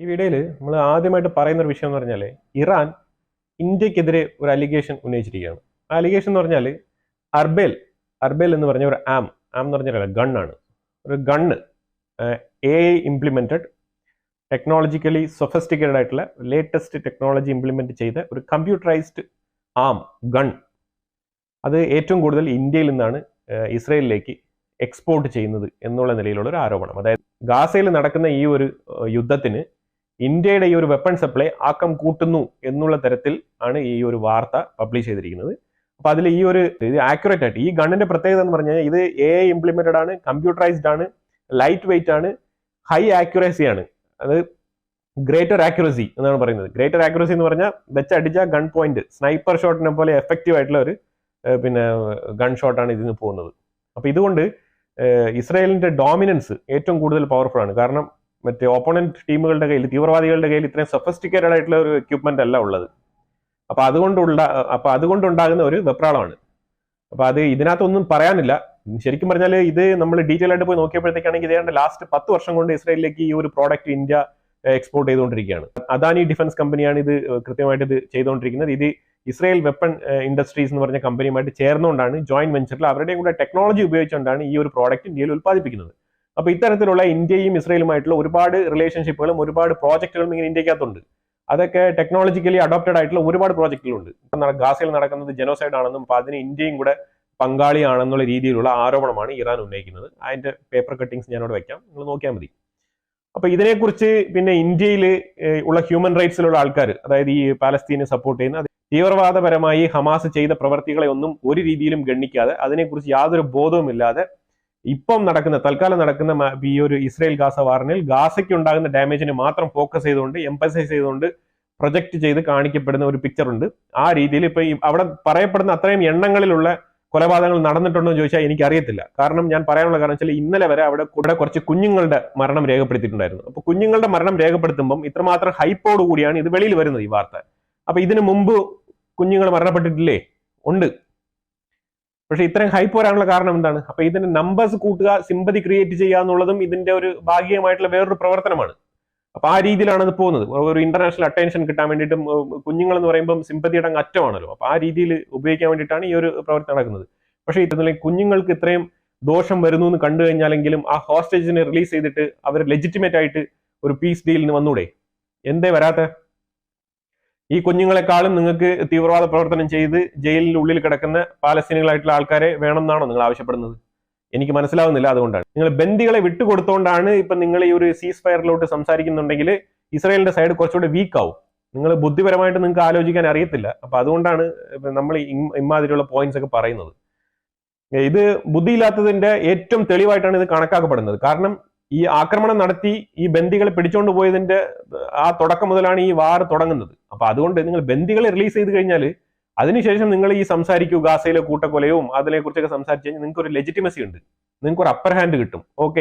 ഈ വീഡിയോയിൽ നമ്മൾ ആദ്യമായിട്ട് പറയുന്ന ഒരു വിഷയം എന്ന് പറഞ്ഞാൽ ഇറാൻ ഇന്ത്യക്കെതിരെ ഒരു അലിഗേഷൻ ഉന്നയിച്ചിരിക്കുകയാണ്. ആ അലിഗേഷൻ എന്ന് പറഞ്ഞാൽ അർബേൽ അർബേൽ എന്ന് പറഞ്ഞ ഒരു ആം എന്ന് പറഞ്ഞാൽ ഗണ്ണാണ്. ഒരു gun AI implemented technologically sophisticated ആയിട്ടുള്ള ലേറ്റസ്റ്റ് ടെക്നോളജി ഇംപ്ലിമെന്റ് ചെയ്ത ഒരു കമ്പ്യൂട്ടറൈസ്ഡ് ഗൺ അത് ഏറ്റവും കൂടുതൽ ഇന്ത്യയിൽ നിന്നാണ് ഇസ്രയേലിലേക്ക് എക്സ്പോർട്ട് ചെയ്യുന്നത് എന്നുള്ള നിലയിലുള്ള ഒരു ആരോപണം. അതായത് ഗാസയിൽ നടക്കുന്ന ഈ ഒരു യുദ്ധത്തിന് ഇന്ത്യയുടെ ഈ ഒരു വെപ്പൺ സപ്ലൈ ആക്കം കൂട്ടുന്നു എന്നുള്ള തരത്തിൽ ആണ് ഈ ഒരു വാർത്ത പബ്ലിഷ് ചെയ്തിരിക്കുന്നത്. അപ്പൊ അതിൽ ഇത് ആക്യുറേറ്റ് ആയിട്ട് ഈ ഗണ്ണിന്റെ പ്രത്യേകത എന്ന് പറഞ്ഞാൽ ഇത് AI ഇംപ്ലിമെന്റഡ് ആണ്, കമ്പ്യൂട്ടറൈസ്ഡ് ആണ്, ലൈറ്റ് വെയിറ്റ് ആണ്, ഹൈ ആക്യുറസി ആണ്. അത് ഗ്രേറ്റർ ആക്യുറസി എന്നാണ് പറയുന്നത്. ഗ്രേറ്റർ ആക്യുറസി എന്ന് പറഞ്ഞാൽ വെച്ചടിച്ച ഗൺ പോയിന്റ് സ്നൈപ്പർ ഷോട്ടിനെ പോലെ എഫക്റ്റീവ് ആയിട്ടുള്ള ഒരു ഗൺ ഷോട്ടാണ് ഇതിന് പോകുന്നത്. അപ്പൊ ഇതുകൊണ്ട് ഇസ്രായേലിന്റെ ഡോമിനൻസ് ഏറ്റവും കൂടുതൽ പവർഫുൾ ആണ്. കാരണം മറ്റേ ഓപ്പോണന്റ് ടീമുകളുടെ കയ്യിൽ, തീവ്രവാദികളുടെ കയ്യിൽ ഇത്രയും സൊഫിസ്റ്റിക്കേറ്റഡ് ആയിട്ടുള്ള ഒരു എക്യുപ്മെന്റ് അല്ല ഉള്ളത്. അപ്പൊ അതുകൊണ്ടുണ്ടാകുന്ന ഒരു വെപ്രാളമാണ്. അപ്പൊ അത് ഇതിനകത്തൊന്നും പറയാനില്ല. ശരിക്കും പറഞ്ഞാൽ ഇത് നമ്മൾ ഡീറ്റെയിൽ ആയിട്ട് പോയി നോക്കിയപ്പോഴത്തേക്കാണെങ്കിൽ ഇതേണ്ട ലാസ്റ്റ് 10 വർഷം കൊണ്ട് ഇസ്രായേലിലേക്ക് ഈ ഒരു പ്രോഡക്റ്റ് ഇന്ത്യ എക്സ്പോർട്ട് ചെയ്തുകൊണ്ടിരിക്കുകയാണ്. അദാനി ഡിഫൻസ് കമ്പനിയാണ് ഇത് കൃത്യമായിട്ട് ഇത് ചെയ്തുകൊണ്ടിരിക്കുന്നത്. ഇത് ഇസ്രായേൽ വെപ്പൺ ഇൻഡസ്ട്രീസ് എന്ന് പറഞ്ഞ കമ്പനിയുമായിട്ട് ചേർന്നുകൊണ്ടാണ് ജോയിന്റ് വെഞ്ചറിൽ അവരുടെയും കൂടെ ടെക്നോളജി ഉപയോഗിച്ചുകൊണ്ടാണ് ഈ ഒരു പ്രോഡക്റ്റ് ഇന്ത്യയിൽ ഉത്പാദിപ്പിക്കുന്നത്. അപ്പൊ ഇത്തരത്തിലുള്ള ഇന്ത്യയും ഇസ്രായേലുമായിട്ടുള്ള ഒരുപാട് റിലേഷൻഷിപ്പുകളും ഒരുപാട് പ്രോജക്റ്റുകളും ഇങ്ങനെ ഇന്ത്യക്കകത്തുണ്ട്. അതൊക്കെ ടെക്നോളജിക്കലി അഡോപ്റ്റഡ് ആയിട്ടുള്ള ഒരുപാട് പ്രോജക്റ്റുകളുണ്ട്. ഗാസയിൽ നടക്കുന്നത് ജനോസൈഡ് ആണെന്നും അപ്പൊ അതിന് ഇന്ത്യയും കൂടെ പങ്കാളിയാണെന്നുള്ള രീതിയിലുള്ള ആരോപണമാണ് ഇറാൻ ഉന്നയിക്കുന്നത്. അതിന്റെ പേപ്പർ കട്ടിങ്സ് ഞാനവിടെ വെക്കാം, നിങ്ങൾ നോക്കിയാൽ മതി. അപ്പൊ ഇതിനെക്കുറിച്ച് പിന്നെ ഇന്ത്യയിൽ ഉള്ള ഹ്യൂമൻ റൈറ്റ്സിലുള്ള ആൾക്കാർ, അതായത് ഈ പാലസ്തീനെ സപ്പോർട്ട് ചെയ്യുന്ന തീവ്രവാദപരമായി ഹമാസ് ചെയ്ത പ്രവർത്തികളെ ഒന്നും ഒരു രീതിയിലും ഗണ്ണിക്കാതെ, അതിനെക്കുറിച്ച് യാതൊരു ബോധവുമില്ലാതെ ഇപ്പം തൽക്കാലം നടക്കുന്ന ഈ ഒരു ഇസ്രായേൽ ഗാസ വാറിനിൽ ഗാസയ്ക്ക് ഉണ്ടാകുന്ന ഡാമേജിനെ മാത്രം ഫോക്കസ് ചെയ്തുകൊണ്ട് എംഫസൈസ് ചെയ്തുകൊണ്ട് പ്രൊജക്ട് ചെയ്ത് കാണിക്കപ്പെടുന്ന ഒരു പിക്ചർ ഉണ്ട്. ആ രീതിയിൽ ഇപ്പൊ അവിടെ പറയപ്പെടുന്ന അത്രയും എണ്ണങ്ങളിലുള്ള കൊലപാതകങ്ങൾ നടന്നിട്ടുണ്ടോ എന്ന് ചോദിച്ചാൽ എനിക്ക് അറിയത്തില്ല. കാരണം ഞാൻ പറയാനുള്ള കാരണം വെച്ചാൽ ഇന്നലെ വരെ അവിടെ കുറച്ച് കുഞ്ഞുങ്ങളുടെ മരണം രേഖപ്പെടുത്തിയിട്ടുണ്ടായിരുന്നു. അപ്പൊ കുഞ്ഞുങ്ങളുടെ മരണം രേഖപ്പെടുത്തുമ്പം ഇത്രമാത്രം ഹൈപ്പോട് കൂടിയാണ് ഇത് വെളിയിൽ വരുന്നത്, ഈ വാർത്ത. അപ്പൊ ഇതിനു മുമ്പ് കുഞ്ഞുങ്ങൾ മരണപ്പെട്ടിട്ടില്ലേ? ഉണ്ട്. പക്ഷെ ഇത്രയും ഹൈപ്പ് വരാനുള്ള കാരണം എന്താണ്? അപ്പൊ ഇതിന്റെ നമ്പേഴ്സ് കൂട്ടുക, സിമ്പതി ക്രിയേറ്റ് ചെയ്യുക എന്നുള്ളതും ഇതിന്റെ ഒരു ഭാഗികമായിട്ടുള്ള വേറൊരു പ്രവർത്തനമാണ്. അപ്പൊ ആ രീതിയിലാണ് അത് പോകുന്നത്. ഒരു ഇന്റർനാഷണൽ അറ്റൻഷൻ കിട്ടാൻ വേണ്ടിയിട്ടും കുഞ്ഞുങ്ങൾ എന്ന് പറയുമ്പോൾ സിമ്പതിയുടെ അങ്ങ് അറ്റമാണല്ലോ. അപ്പൊ ആ രീതിയിൽ ഉപയോഗിക്കാൻ വേണ്ടിയിട്ടാണ് ഈ ഒരു പ്രവർത്തനം നടക്കുന്നത്. പക്ഷേ ഇതിൽ കുഞ്ഞുങ്ങൾക്ക് ഇത്രയും ദോഷം വരുന്നു എന്ന് കണ്ടു കഴിഞ്ഞാലെങ്കിലും ആ ഹോസ്റ്റേജിനെ റിലീസ് ചെയ്തിട്ട് അവർ ലെജിറ്റിമേറ്റ് ആയിട്ട് ഒരു പീസ് ഡീലിന് വന്നൂടെ? എന്തേ വരാത്ത? ഈ കുഞ്ഞുങ്ങളെക്കാളും നിങ്ങൾക്ക് തീവ്രവാദ പ്രവർത്തനം ചെയ്ത് ജയിലിന്റെ ഉള്ളിൽ കിടക്കുന്ന പാലസ്തീനികളായിട്ടുള്ള ആൾക്കാരെ വേണമെന്നാണോ നിങ്ങൾ ആവശ്യപ്പെടുന്നത്? എനിക്ക് മനസ്സിലാവുന്നില്ല. അതുകൊണ്ടാണ് നിങ്ങൾ ബന്ദികളെ വിട്ടുകൊടുത്തോണ്ടാണ് ഇപ്പൊ നിങ്ങൾ ഈ ഒരു സീസ് ഫയറിലോട്ട് സംസാരിക്കുന്നുണ്ടെങ്കിൽ ഇസ്രായേലിന്റെ സൈഡ് കുറച്ചുകൂടെ വീക്ക് ആവും. നിങ്ങൾ ബുദ്ധിപരമായിട്ട് നിങ്ങൾക്ക് ആലോചിക്കാൻ അറിയത്തില്ല. അപ്പൊ അതുകൊണ്ടാണ് നമ്മൾ ഇമാതിരിയുള്ള പോയിന്റ്സ് ഒക്കെ പറയുന്നത്. ഇത് ബുദ്ധിയില്ലാത്തതിന്റെ ഏറ്റവും തെളിവായിട്ടാണ് ഇത് കണക്കാക്കപ്പെടുന്നത്. കാരണം ഈ ആക്രമണം നടത്തി ഈ ബന്ദികളെ പിടിച്ചോണ്ട് പോയതിന്റെ ആ തുടക്കം മുതലാണ് ഈ വാർ തുടങ്ങുന്നത്. അപ്പൊ അതുകൊണ്ട് നിങ്ങൾ ബന്ദികളെ റിലീസ് ചെയ്ത് കഴിഞ്ഞാൽ അതിനുശേഷം നിങ്ങൾ ഈ സംസാരിക്കൂ ഗാസയിലെ കൂട്ടക്കൊലയും അതിനെക്കുറിച്ചൊക്കെ സംസാരിച്ചു കഴിഞ്ഞാൽ നിങ്ങൾക്ക് ഒരു ലെജിറ്റിമസി ഉണ്ട്, നിങ്ങൾക്ക് ഒരു അപ്പർ ഹാൻഡ് കിട്ടും. ഓക്കെ,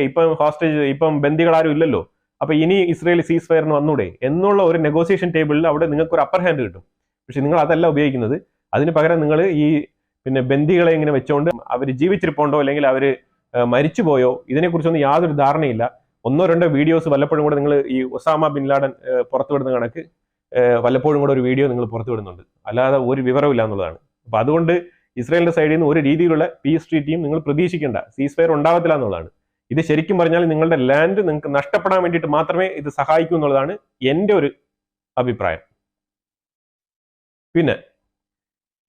ഇപ്പം ബന്ദികൾ ആരും ഇല്ലല്ലോ, അപ്പൊ ഇനി ഇസ്രായേൽ സീസ് ഫയറിന് വന്നൂടെ എന്നുള്ള ഒരു നെഗോസിയേഷൻ ടേബിളിൽ അവിടെ നിങ്ങൾക്ക് ഒരു അപ്പർ ഹാൻഡ് കിട്ടും. പക്ഷെ നിങ്ങൾ അതല്ല ഉപയോഗിക്കുന്നത്. അതിന് പകരം നിങ്ങൾ ഈ ബന്ദികളെ ഇങ്ങനെ വെച്ചുകൊണ്ട് അവർ ജീവിച്ചിരിപ്പുണ്ടോ അല്ലെങ്കിൽ അവര് മരിച്ചുപോയോ ഇതിനെക്കുറിച്ചൊന്നും യാതൊരു ധാരണയില്ല. 1-2 വീഡിയോസ് വല്ലപ്പോഴും കൂടെ നിങ്ങൾ ഈ ഒസാമ ബിൻ ലാഡൻ പുറത്തുവിടുന്ന കണക്ക് വല്ലപ്പോഴും കൂടെ ഒരു വീഡിയോ നിങ്ങൾ പുറത്തുവിടുന്നുണ്ട്, അല്ലാതെ ഒരു വിവരമില്ല എന്നുള്ളതാണ്. അപ്പൊ അതുകൊണ്ട് ഇസ്രായേലിന്റെ സൈഡിൽ നിന്ന് ഒരു രീതിയിലുള്ള പീസ് ട്രീറ്റിയും നിങ്ങൾ പ്രതീക്ഷിക്കേണ്ട, സീസ് ഫയർ ഉണ്ടാവത്തില്ല എന്നുള്ളതാണ്. ഇത് ശരിക്കും പറഞ്ഞാൽ നിങ്ങളുടെ ലാൻഡ് നിങ്ങൾക്ക് നഷ്ടപ്പെടാൻ വേണ്ടിയിട്ട് മാത്രമേ ഇത് സഹായിക്കൂ എന്നുള്ളതാണ് എൻ്റെ ഒരു അഭിപ്രായം. പിന്നെ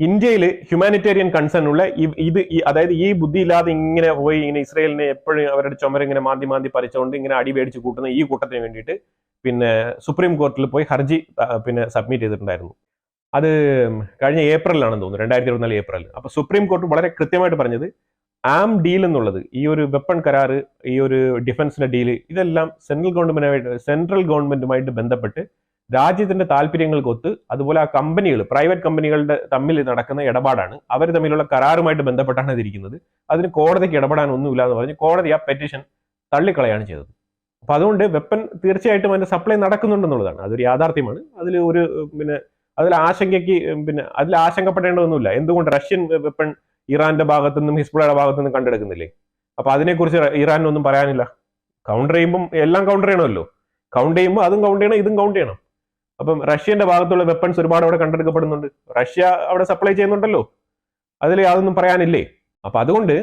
ഇന്ത്യയിൽ ഹ്യൂമാനിറ്റേറിയൻ കൺസേൺ ഉള്ള അതായത് ഈ ബുദ്ധിയില്ലാതെ ഇങ്ങനെ പോയി ഇങ്ങനെ ഇസ്രായേലിനെ എപ്പോഴും അവരുടെ ചുമരിങ്ങനെ മാന്തി പറിച്ചുകൊണ്ട് ഇങ്ങനെ അടി മേടിച്ച് കൂട്ടുന്ന ഈ കൂട്ടത്തിന് വേണ്ടിയിട്ട് സുപ്രീം കോർട്ടിൽ പോയി ഹർജി സബ്മിറ്റ് ചെയ്തിട്ടുണ്ടായിരുന്നു. അത് കഴിഞ്ഞ ഏപ്രിലാണെന്ന് തോന്നുന്നു, 2024 ഏപ്രിൽ. അപ്പൊ സുപ്രീം കോർട്ട് വളരെ കൃത്യമായിട്ട് പറഞ്ഞത് ഡീൽ എന്നുള്ളത്, ഈ ഒരു വെപ്പൺ കരാറ്, ഈ ഒരു ഡിഫൻസിന്റെ ഡീല്, ഇതെല്ലാം സെൻട്രൽ ഗവൺമെന്റുമായിട്ട് ബന്ധപ്പെട്ട് രാജ്യത്തിന്റെ താല്പര്യങ്ങൾക്കൊത്ത്, അതുപോലെ ആ കമ്പനികൾ, പ്രൈവറ്റ് കമ്പനികളുടെ തമ്മിൽ നടക്കുന്ന ഇടപാടാണ്. അവർ തമ്മിലുള്ള കരാറുമായിട്ട് ബന്ധപ്പെട്ടാണ് ഇതിരിക്കുന്നത്. അതിന് കോടതിക്ക് ഇടപെടാനൊന്നുമില്ല എന്ന് പറഞ്ഞ് കോടതി ആ പെറ്റീഷൻ തള്ളിക്കളയാണ് ചെയ്തത്. അപ്പൊ അതുകൊണ്ട് വെപ്പൺ തീർച്ചയായിട്ടും അതിന്റെ സപ്ലൈ നടക്കുന്നുണ്ടെന്നുള്ളതാണ്, അതൊരു യാഥാർത്ഥ്യമാണ്. അതിൽ ആശങ്കപ്പെടേണ്ടതൊന്നുമില്ല. എന്തുകൊണ്ട് റഷ്യൻ വെപ്പൺ ഇറാന്റെ ഭാഗത്തുനിന്നും ഹിസ്ബുള്ളയുടെ ഭാഗത്തുനിന്നും കണ്ടെടുക്കുന്നില്ലേ? അപ്പൊ അതിനെക്കുറിച്ച് ഇറാനൊന്നും പറയാനില്ല. കൗണ്ടർ ചെയ്യുമ്പം എല്ലാം കൗണ്ടർ ചെയ്യണമല്ലോ. കൗണ്ട് ചെയ്യുമ്പോൾ അതും കൗണ്ട് ചെയ്യണം, ഇതും കൗണ്ട് ചെയ്യണം. അപ്പം റഷ്യന്റെ ഭാഗത്തുള്ള വെപ്പൺസ് ഒരുപാട് അവിടെ കണ്ടെടുക്കപ്പെടുന്നുണ്ട്. റഷ്യ അവിടെ സപ്ലൈ ചെയ്യുന്നുണ്ടല്ലോ, അതിൽ യാതൊന്നും പറയാനില്ലേ. അപ്പൊ അതുകൊണ്ട്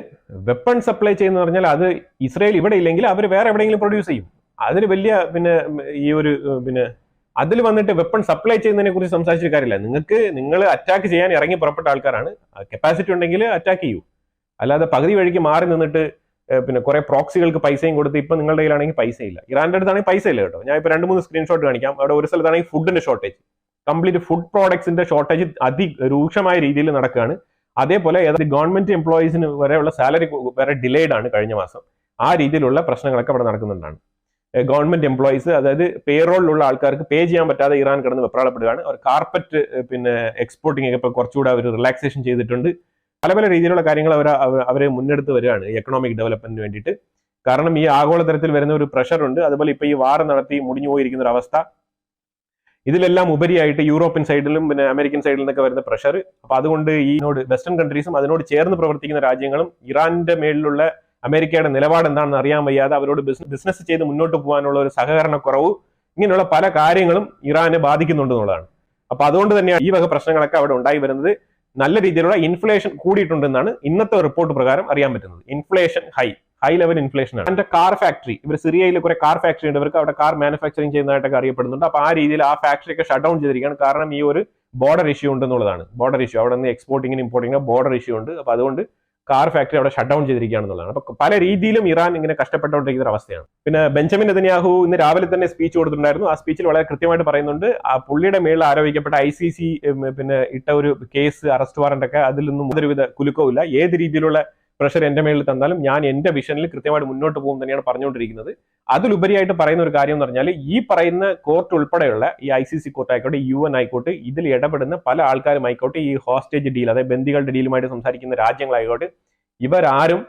വെപ്പൺ സപ്ലൈ ചെയ്യുന്ന പറഞ്ഞാൽ അത് ഇസ്രയേൽ ഇവിടെ ഇല്ലെങ്കിൽ അവർ വേറെ എവിടെയെങ്കിലും പ്രൊഡ്യൂസ് ചെയ്യും. അതിൽ വലിയ ഈ ഒരു അതിൽ വന്നിട്ട് വെപ്പൺ സപ്ലൈ ചെയ്യുന്നതിനെ കുറിച്ച് സംസാരിച്ചിട്ട് കാര്യമില്ല. നിങ്ങൾ അറ്റാക്ക് ചെയ്യാൻ ഇറങ്ങി പുറപ്പെട്ട ആൾക്കാരാണ്, കപ്പാസിറ്റി ഉണ്ടെങ്കിൽ അറ്റാക്ക് ചെയ്യൂ. അല്ലാതെ പകുതി വഴിക്ക് മാറി നിന്നിട്ട് കുറെ പ്രോക്സികൾക്ക് പൈസയും കൊടുത്ത് ഇപ്പൊ നിങ്ങളുടെ കയ്യിലാണെങ്കിൽ പൈസ ഇല്ല. ഇറാന്റെ അടുത്താണെങ്കിൽ പൈസ ഇല്ല കേട്ടോ. ഞാൻ ഇപ്പൊ 2-3 സ്ക്രീൻഷോട്ട് കാണിക്കാം. അവിടെ ഒരു സ്ഥലത്താണെങ്കിൽ ഫുഡിന്റെ ഷോർട്ടേജ്, കംപ്ലീറ്റ് ഫുഡ് പ്രോഡക്ട്സിന്റെ ഷോർട്ടേജ് അതിരൂക്ഷമായ രീതിയിൽ നടക്കുകയാണ്. അതേപോലെ ഗവൺമെന്റ് എംപ്ലോയീസിന് വരെയുള്ള സാലറി വരെ ഡിലേഡ് ആണ് കഴിഞ്ഞ മാസം. ആ രീതിയിലുള്ള പ്രശ്നങ്ങളൊക്കെ അവിടെ നടക്കുന്നുണ്ടാണ്. ഗവൺമെന്റ് എംപ്ലോയീസ്, അതായത് പേറോളിലുള്ള ആൾക്കാർക്ക് പേ ചെയ്യാൻ പറ്റാതെ ഇറാൻ കിടന്ന് വെപ്രാളപ്പെടുകയാണ്. അവർ കാർപ്പറ്റ് എക്സ്പോർട്ടിംഗ് ഒക്കെ ഇപ്പൊ കുറച്ചുകൂടെ അവർ റിലാക്സേഷൻ ചെയ്തിട്ടുണ്ട്. പല പല രീതിയിലുള്ള കാര്യങ്ങൾ അവരെ മുന്നെടുത്ത് വരികയാണ് എക്കണോമിക് ഡെവലപ്മെന്റിന് വേണ്ടിയിട്ട്. കാരണം ഈ ആഗോളതലത്തിൽ വരുന്ന ഒരു പ്രഷർ ഉണ്ട്. അതുപോലെ ഇപ്പൊ ഈ വാർ നടത്തി മുടിഞ്ഞു പോയിരിക്കുന്ന ഒരു അവസ്ഥ, ഇതിലെല്ലാം ഉപരിയായിട്ട് യൂറോപ്യൻ സൈഡിലും അമേരിക്കൻ സൈഡിൽ നിന്നൊക്കെ വരുന്ന പ്രഷർ. അപ്പൊ അതുകൊണ്ട് വെസ്റ്റേൺ കൺട്രീസും അതിനോട് ചേർന്ന് പ്രവർത്തിക്കുന്ന രാജ്യങ്ങളും ഇറാന്റെ മേലിലുള്ള അമേരിക്കയുടെ നിലപാട് എന്താണെന്ന് അറിയാൻ വയ്യാതെ അവരോട് ബിസിനസ് ചെയ്ത് മുന്നോട്ട് പോകാനുള്ള ഒരു സഹകരണക്കുറവ്, ഇങ്ങനെയുള്ള പല കാര്യങ്ങളും ഇറാനെ ബാധിക്കുന്നുണ്ട് എന്നുള്ളതാണ്. അപ്പൊ അതുകൊണ്ട് തന്നെയാണ് ഈ വക പ്രശ്നങ്ങളൊക്കെ അവിടെ ഉണ്ടായി വരുന്നത്. നല്ല രീതിയിലുള്ള ഇൻഫ്ലേഷൻ കൂടിയിട്ടുണ്ടെന്നാണ് ഇന്നത്തെ റിപ്പോർട്ട് പ്രകാരം അറിയാൻ പറ്റുന്നത്. ഇൻഫ്ലേഷൻ ഹൈ ലെവൽ ഇൻഫ്ലേഷൻ ആണ്. അതിന്റെ കാർ ഫാക്ടറി, ഇവർ സിറിയയിൽ കുറെ കാർ ഫാക്ടറി ഉണ്ട്, ഇവർക്ക് അവിടെ കാർ മാനുഫാക്ചറിങ് ചെയ്യുന്നതായിട്ടൊക്കെ അറിയപ്പെടുന്നുണ്ട്. അപ്പൊ ആ രീതിയിൽ ആ ഫാക്ടറി ഒക്കെ ഷട്ട് ഡൗൺ ചെയ്തിരിക്കുകയാണ്. കാരണം ഈ ഒരു ബോർഡർ ഇഷ്യൂ ഉണ്ടെന്നുള്ളതാണ്. ബോർഡർ ഇഷ്യൂ, അവിടെ നിന്ന് എക്സ്പോർട്ടിങ്ങിനും ഇമ്പോർട്ടിങ്ങിനും ബോർഡർ ഇഷ്യൂ ഉണ്ട്. അപ്പൊ അതുകൊണ്ട് കാർ ഫാക്ടറി അവിടെ ഷട്ട് ഡൗൺ ചെയ്തിരിക്കുകയാണെന്നുള്ളതാണ്. അപ്പൊ പല രീതിയിലും ഇറാൻ ഇങ്ങനെ കഷ്ടപ്പെട്ടുകൊണ്ടിരിക്കുന്ന ഒരു അവസ്ഥയാണ്. പിന്നെ ബെഞ്ചമിൻ നെതന്യാഹു ഇന്ന് രാവിലെ തന്നെ സ്പീച്ച് കൊടുത്തിട്ടുണ്ടായിരുന്നു. ആ സ്പീച്ചിൽ വളരെ കൃത്യമായിട്ട് പറയുന്നുണ്ട്, ആ പുള്ളിയുടെ മേളിൽ ആരോപിക്കപ്പെട്ട ICC ഇട്ട ഒരു കേസ്, അറസ്റ്റ് വാറന്റ് ഒക്കെ, അതിൽ നിന്നും ഒരുവിധ കുലുക്കവുമില്ല. ഏത് രീതിയിലുള്ള പ്രഷർ എന്റെ മേളിൽ തന്നാലും ഞാൻ എന്റെ വിഷനിൽ കൃത്യമായിട്ട് മുന്നോട്ട് പോകും തന്നെയാണ് പറഞ്ഞുകൊണ്ടിരിക്കുന്നത്. അതിലുപരിയായിട്ട് പറയുന്ന ഒരു കാര്യം എന്ന് പറഞ്ഞാൽ, ഈ പറയുന്ന കോർട്ട് ഉൾപ്പെടെയുള്ള ഈ ICC കോർട്ട് ആയിക്കോട്ടെ, UN ആയിക്കോട്ടെ, ഇതിൽ ഇടപെടുന്ന പല ആൾക്കാരും ആയിക്കോട്ടെ, ഈ ഹോസ്റ്റേജ് ഡീൽ, അതായത് ബന്ദികളുടെ ഡീലുമായിട്ട് സംസാരിക്കുന്ന രാജ്യങ്ങളായിക്കോട്ടെ, ഇവരാരും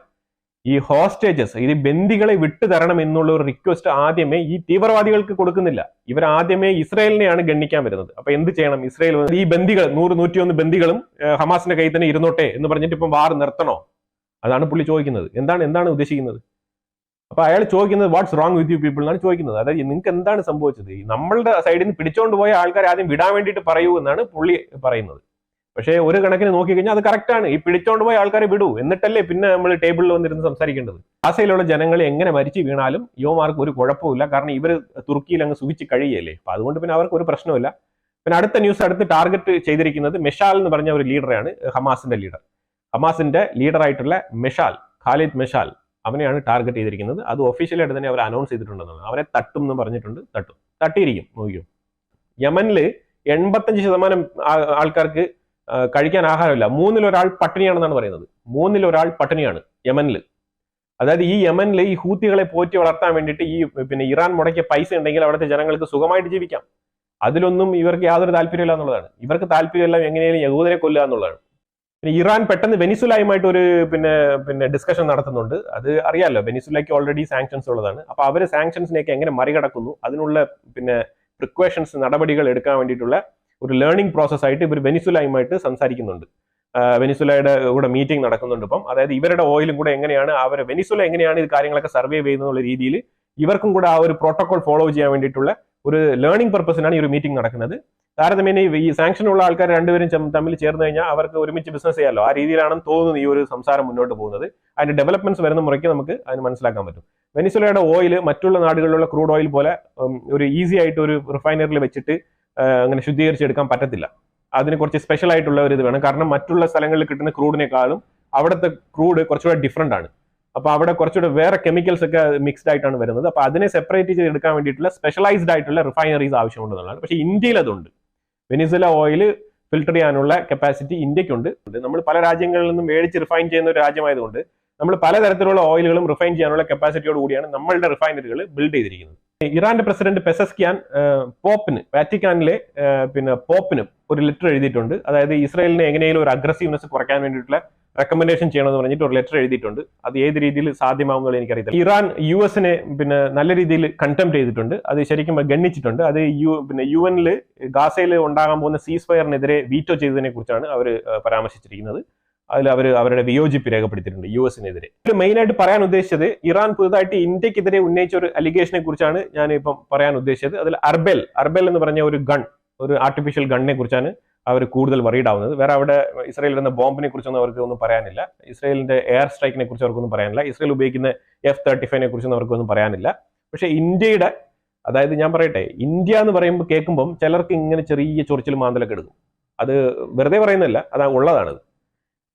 ഈ ഹോസ്റ്റേജസ്, ഈ ബന്ദികളെ വിട്ടു തരണം എന്നുള്ള ഒരു റിക്വസ്റ്റ് ആദ്യമേ ഈ തീവ്രവാദികൾക്ക് കൊടുക്കുന്നില്ല. ഇവർ ആദ്യമേ ഇസ്രായേലിനെയാണ് ഗണ്ണിക്കാൻ വരുന്നത്. അപ്പൊ എന്ത് ചെയ്യണം? ഇസ്രായേൽ ഈ ബന്ദികൾ 100-101 ബന്ദികളും ഹമാസിന്റെ കയ്യിൽ തന്നെ ഇരുന്നോട്ടെ എന്ന് പറഞ്ഞിട്ട് ഇപ്പം വാർ നിർത്തണോ? അതാണ് പുള്ളി ചോദിക്കുന്നത്. എന്താണ് ഉദ്ദേശിക്കുന്നത്? അപ്പൊ അയാൾ ചോദിക്കുന്നത് what's wrong with you people എന്നാണ് ചോദിക്കുന്നത്. അതായത് നിങ്ങൾക്ക് എന്താണ് സംഭവിച്ചത്? നമ്മളുടെ സൈഡിൽ നിന്ന് പിടിച്ചോണ്ട് പോയ ആൾക്കാരെ ആദ്യം വിടാൻ വേണ്ടിയിട്ട് പറയൂ എന്നാണ് പുള്ളി പറയുന്നത്. പക്ഷേ ഒരു കണക്കിന് നോക്കിക്കഴിഞ്ഞാൽ അത് കറക്റ്റ് ആണ്. ഈ പിടിച്ചോണ്ട് പോയ ആൾക്കാരെ വിടൂ, എന്നിട്ടല്ലേ പിന്നെ നമ്മൾ ടേബിളിൽ വന്നിരുന്ന് സംസാരിക്കേണ്ടത്. ഗാസയിലുള്ള ജനങ്ങൾ എങ്ങനെ മരിച്ചു വീണാലും യുവമാർക്ക് ഒരു കുഴപ്പമില്ല. കാരണം ഇവർ തുർക്കിയിൽ അങ്ങ് സുഖിച്ച് കഴിയല്ലേ. അപ്പൊ അതുകൊണ്ട് പിന്നെ അവർക്ക് ഒരു പ്രശ്നമില്ല. പിന്നെ അടുത്ത ടാർഗറ്റ് ചെയ്തിരിക്കുന്നത് മെഷാൽ എന്ന് പറഞ്ഞ ഒരു ലീഡറാണ്, ഹമാസിന്റെ ലീഡർ. ഹമാസിന്റെ ലീഡറായിട്ടുള്ള ഖാലിദ് മെഷാൽ, അവനെയാണ് ടാർഗറ്റ് ചെയ്തിരിക്കുന്നത്. അത് ഒഫീഷ്യലായിട്ട് തന്നെ അവർ അനൗൺസ് ചെയ്തിട്ടുണ്ടെന്നാണ്. അവനെ തട്ടും എന്ന് പറഞ്ഞിട്ടുണ്ട്. തട്ടിയിരിക്കും. നോക്കിയോ, യമനിൽ 85% ആൾക്കാർക്ക് കഴിക്കാൻ ആഹാരമില്ല. 3-1 പട്ടിണിയാണെന്നാണ് പറയുന്നത്. 3-1 പട്ടിണിയാണ് യമനിൽ. അതായത് ഈ യമനിൽ ഈ ഹൂത്തികളെ പോറ്റി വളർത്താൻ വേണ്ടിയിട്ട് ഈ ഇറാൻ മുടക്കിയ പൈസ ഉണ്ടെങ്കിൽ അവിടുത്തെ ജനങ്ങൾക്ക് സുഖമായിട്ട് ജീവിക്കാം. അതിലൊന്നും ഇവർക്ക് യാതൊരു താല്പര്യമില്ല എന്നുള്ളതാണ്. ഇവർക്ക് താല്പര്യമെല്ലാം എങ്ങനെയും യഹൂദരെ കൊല്ലുക എന്നുള്ളതാണ്. പിന്നെ ഇറാൻ പെട്ടെന്ന് വെനിസുലയുമായിട്ട് ഒരു ഡിസ്കഷൻ നടത്തുന്നുണ്ട്. അത് അറിയാമല്ലോ, വെനിസുലയ്ക്ക് ഓൾറെഡി സാങ്ഷൻസ് ഉള്ളതാണ്. അപ്പൊ അവര് സാങ്ഷൻസിനെയൊക്കെ എങ്ങനെ മറികടക്കുന്നു, അതിനുള്ള പ്രിക്വേഷൻസ്, നടപടികൾ എടുക്കാൻ വേണ്ടിയിട്ടുള്ള ഒരു ലേണിംഗ് പ്രോസസ് ആയിട്ട് ഇവർ വെനിസുലയുമായിട്ട് സംസാരിക്കുന്നുണ്ട്. വെനിസുലയുടെ കൂടെ മീറ്റിംഗ് നടക്കുന്നുണ്ട് ഇപ്പം. അതായത് ഇവരുടെ ഓയിലും കൂടെ എങ്ങനെയാണ് വെനിസുല എങ്ങനെയാണ് ഇത് കാര്യങ്ങളൊക്കെ സർവൈവ് ചെയ്യുന്നുള്ള രീതിയിൽ ഇവർക്കും കൂടെ ആ ഒരു പ്രോട്ടോകോൾ ഫോളോ ചെയ്യാൻ വേണ്ടിയിട്ടുള്ള ഒരു ലേണിംഗ് പർപ്പസിനാണ് ഈ ഒരു മീറ്റിംഗ് നടക്കുന്നത്. താരതമ്യേന ഈ സാങ്ഷനുള്ള ആൾക്കാർ രണ്ടുപേരും തമ്മിൽ ചേർന്ന് കഴിഞ്ഞാൽ അവർക്ക് ഒരുമിച്ച് ബിസിനസ് ചെയ്യാമല്ലോ. ആ രീതിയിലാണെന്ന് തോന്നുന്നു ഈ ഒരു സംസാരം മുന്നോട്ട് പോകുന്നത്. അതിന്റെ ഡെവലപ്മെന്റ്സ് വരുന്ന മുറയ്ക്ക് നമുക്ക് അതിന് മനസ്സിലാക്കാൻ പറ്റും. വെനിസുലയുടെ ഓയിൽ മറ്റുള്ള നാടുകളിലുള്ള ക്രൂഡ് ഓയിൽ പോലെ ഒരു ഈസി ആയിട്ട് ഒരു റിഫൈനറിൽ വെച്ചിട്ട് അങ്ങനെ ശുദ്ധീകരിച്ചെടുക്കാൻ പറ്റത്തില്ല. അതിന് കുറച്ച് സ്പെഷ്യൽ ആയിട്ടുള്ള ഒരു ഇത് വേണം. കാരണം മറ്റുള്ള സ്ഥലങ്ങളിൽ കിട്ടുന്ന ക്രൂഡിനേക്കാളും അവിടുത്തെ ക്രൂഡ് കുറച്ചുകൂടെ ഡിഫറെന്റ് ആണ്. അപ്പൊ അവിടെ കുറച്ചുകൂടെ വേറെ കെമിക്കൽസ് ഒക്കെ മിക്സ്ഡ് ആയിട്ടാണ് വരുന്നത്. അപ്പൊ അതിനെ സെപ്പറേറ്റ് ചെയ്ത് എടുക്കാൻ വേണ്ടിയിട്ടുള്ള സ്പെഷ്യലൈസ്ഡ് ആയിട്ടുള്ള റിഫൈനറീസ് ആവശ്യമുണ്ടെന്നുള്ളതാണ്. പക്ഷേ ഇന്ത്യയിൽ അതുണ്ട്. വെനിസുല ഓയിൽ ഫിൽട്ടർ ചെയ്യാനുള്ള കപ്പാസിറ്റി ഇന്ത്യക്കുണ്ട്. നമ്മൾ പല രാജ്യങ്ങളിൽ നിന്നും മേടിച്ച് റിഫൈൻ ചെയ്യുന്ന ഒരു രാജ്യമായതുകൊണ്ട് നമ്മൾ പലതരത്തിലുള്ള ഓയിലുകളും റിഫൈൻ ചെയ്യാനുള്ള കപ്പാസിറ്റിയോട് കൂടിയാണ് നമ്മളുടെ റിഫൈനറികൾ ബിൽഡ് ചെയ്തിരിക്കുന്നത്. ഇറാന്റെ പ്രസിഡന്റ് പെസസ്കിയാൻ വാറ്റിക്കാനിലെ പോപ്പിന് ഒരു ലെറ്റർ എഴുതിയിട്ടുണ്ട്. അതായത് ഇസ്രായേലിനെ എങ്ങനെയും ഒരു അഗ്രസീവ്നെസ് കുറയ്ക്കാൻ വേണ്ടിയിട്ടുള്ള റെക്കമെൻഡേഷൻ ചെയ്യണമെന്ന് പറഞ്ഞിട്ട് ഒരു ലെറ്റർ എഴുതിയിട്ടുണ്ട്. അത് ഏത് രീതിയിൽ സാധ്യമാവുന്നുള്ള എനിക്കറിയില്ല. ഇറാൻ US-നെ നല്ല രീതിയിൽ കണ്ടംപ്റ്റ് ചെയ്തിട്ടുണ്ട്. അത് ശരിക്കും ഗണ്ണിച്ചിട്ടുണ്ട്. അത് UN-ൽ ഗാസയിൽ ഉണ്ടാകാൻ പോകുന്ന സീസ് ഫയറിനെതിരെ വീറ്റോ ചെയ്തതിനെ കുറിച്ചാണ് അവർ പരാമർശിച്ചിരിക്കുന്നത്. അതിൽ അവരുടെ വിയോജിപ്പ് രേഖപ്പെടുത്തിയിട്ടുണ്ട് US-നെതിരെ. മെയിനായിട്ട് പറയാൻ ഉദ്ദേശിച്ചത് ഇറാൻ പുതുതായിട്ട് ഇന്ത്യക്കെതിരെ ഉന്നയിച്ച ഒരു അലിഗേഷനെ കുറിച്ചാണ് ഞാൻ ഇപ്പം പറയാൻ ഉദ്ദേശിച്ചത്. അതിൽ അർബെൽ എന്ന് പറഞ്ഞ ഒരു ആർട്ടിഫിഷ്യൽ ഗണ്ണിനെ കുറിച്ചാണ് അവർ കൂടുതൽ വറീഡ് ആവുന്നത്. വേറെ അവിടെ ഇസ്രായേൽ ഇടുന്ന ബോംബിനെ കുറിച്ചൊന്നും അവർക്ക് ഒന്നും പറയാനില്ല. ഇസ്രായേലിന്റെ എയർ സ്ട്രൈക്കിനെ കുറിച്ച് അവർക്കൊന്നും പറയാനില്ല. ഇസ്രായേൽ ഉപയോഗിക്കുന്ന F-35 കുറിച്ചൊന്നും അവർക്കൊന്നും പറയാനില്ല. പക്ഷെ ഇന്ത്യയുടെ, അതായത് ഞാൻ പറയട്ടെ, ഇന്ത്യ എന്ന് പറയുമ്പോൾ കേൾക്കുമ്പം ചിലർക്ക് ഇങ്ങനെ ചെറിയ ചൊറിച്ചിൽ മാന്തലൊക്കെ എടുക്കും. അത് വെറുതെ പറയുന്നില്ല, അത് ഉള്ളതാണത്.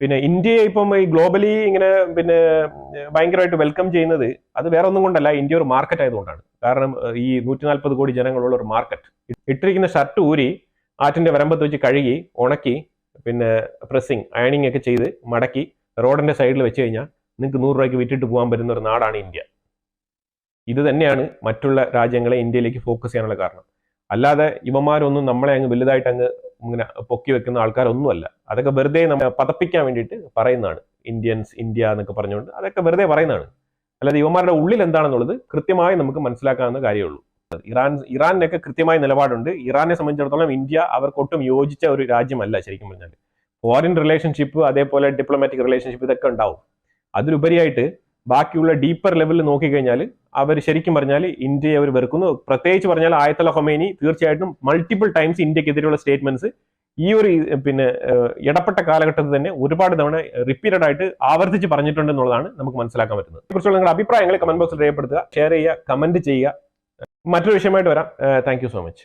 പിന്നെ ഇന്ത്യയെ ഇപ്പം ഈ ഗ്ലോബലി ഇങ്ങനെ ഭയങ്കരമായിട്ട് വെൽക്കം ചെയ്യുന്നത് അത് വേറെ ഒന്നും കൊണ്ടല്ല, ഇന്ത്യ ഒരു മാർക്കറ്റ് ആയതുകൊണ്ടാണ്. കാരണം ഈ 140 കോടി ജനങ്ങളുള്ള ഒരു മാർക്കറ്റ്. ഇട്ടിരിക്കുന്ന ഷർട്ട് ഊരി ആറ്റിന്റെ വരമ്പത്ത് വെച്ച് കഴുകി ഉണക്കി പ്രസ്സിങ് അയണിങ് ഒക്കെ ചെയ്ത് മടക്കി റോഡിന്റെ സൈഡിൽ വെച്ച് കഴിഞ്ഞാൽ നിങ്ങൾക്ക് 100 രൂപയ്ക്ക് വിറ്റിട്ട് പോകാൻ പറ്റുന്ന ഒരു നാടാണ് ഇന്ത്യ. ഇത് തന്നെയാണ് മറ്റുള്ള രാജ്യങ്ങളെ ഇന്ത്യയിലേക്ക് ഫോക്കസ് ചെയ്യാനുള്ള കാരണം. അല്ലാതെ ഇവന്മാരൊന്നും നമ്മളെ അങ്ങ് വലുതായിട്ട് അങ്ങ് ഇങ്ങനെ പൊക്കി വെക്കുന്ന ആൾക്കാരൊന്നുമല്ല. അതൊക്കെ വെറുതെ നമ്മൾ പതപ്പിക്കാൻ വേണ്ടിയിട്ട് പറയുന്നതാണ്. ഇന്ത്യ എന്നൊക്കെ പറഞ്ഞുകൊണ്ട് അതൊക്കെ വെറുതെ പറയുന്നതാണ്. അല്ലാതെ ഇവന്മാരുടെ ഉള്ളിൽ എന്താണെന്നുള്ളത് കൃത്യമായി നമുക്ക് മനസ്സിലാക്കാവുന്ന കാര്യമുള്ളൂ. ഇറാനൊക്കെ കൃത്യമായ നിലപാടുണ്ട്. ഇറാനെ സംബന്ധിച്ചിടത്തോളം ഇന്ത്യ അവർക്കൊട്ടും യോജിച്ച ഒരു രാജ്യമല്ല. ശരിക്കും പറഞ്ഞാൽ ഫോറിൻ റിലേഷൻഷിപ്പ്, അതേപോലെ ഡിപ്ലോമാറ്റിക് റിലേഷൻഷിപ്പ് ഇതൊക്കെ ഉണ്ടാവും. അതിലുപരിയായിട്ട് ബാക്കിയുള്ള ഡീപ്പർ ലെവലിൽ നോക്കിക്കഴിഞ്ഞാൽ അവർ ശരിക്കും പറഞ്ഞാൽ ഇന്ത്യയെ അവർ വെറുക്കുന്നു. പ്രത്യേകിച്ച് പറഞ്ഞാൽ ആയത്തുള്ള ഖൊമൈനി തീർച്ചയായിട്ടും മൾട്ടിപ്പിൾ ടൈംസ് ഇന്ത്യക്കെതിരെയുള്ള സ്റ്റേറ്റ്മെന്റ്സ് ഈ ഒരു ഇടപെട്ട കാലഘട്ടത്തിൽ തന്നെ ഒരുപാട് തവണ റിപ്പീറ്റഡ് ആയിട്ട് ആവർത്തിച്ച് പറഞ്ഞിട്ടുണ്ട് എന്നുള്ളതാണ് നമുക്ക് മനസ്സിലാക്കാൻ പറ്റുന്നത്. ഇതിനെക്കുറിച്ചുള്ള നിങ്ങളുടെ അഭിപ്രായങ്ങൾ കമന്റ് ബോക്സിൽ രേഖപ്പെടുത്തുക, ഷെയർ ചെയ്യുക, കമന്റ് ചെയ്യുക. മറ്റൊരു വിഷയമായിട്ട് വരാം. Thank you so much.